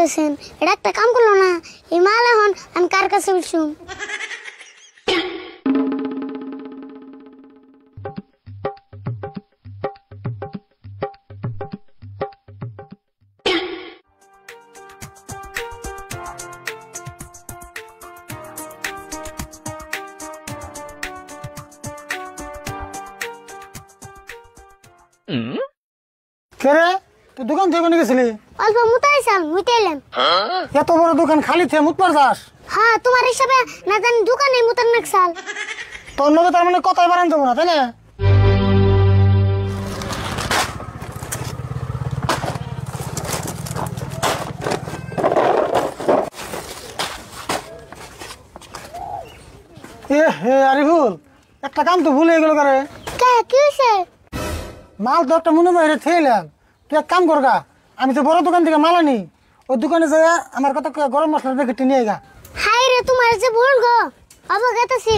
গেছেন, এটা একটা কাম করলো না। এই মাল এখন আমি কার কাছে উঠছুম? কে রে, তুই দোকান থেকে কোনে গেছিলি? অল্প মুতাইছাম, মুতাইলাম। এত বড় দোকান খালি থেকে মুতবার যাস? হ্যাঁ, তোমার হিসাবে না জানি দোকানে মুতার নাকসাল। তোর লগে তার মানে কথাই বাড়ান যাবো না, তাই না? এ হে আরিফুল, একটা কাম তো ভুলে গেল করে। কে কি হইছে? মাল তো একটা মনে বাইরে থেলাম। তুই এক কাম কর গা, আমি তো বড় দোকান থেকে মাল আনি, ওই দোকানে যাই আমার কত গরম মশলার প্যাকেটটি নিয়ে গা। হাই রে, তোমার যে ভুল গো, অবগত আছি।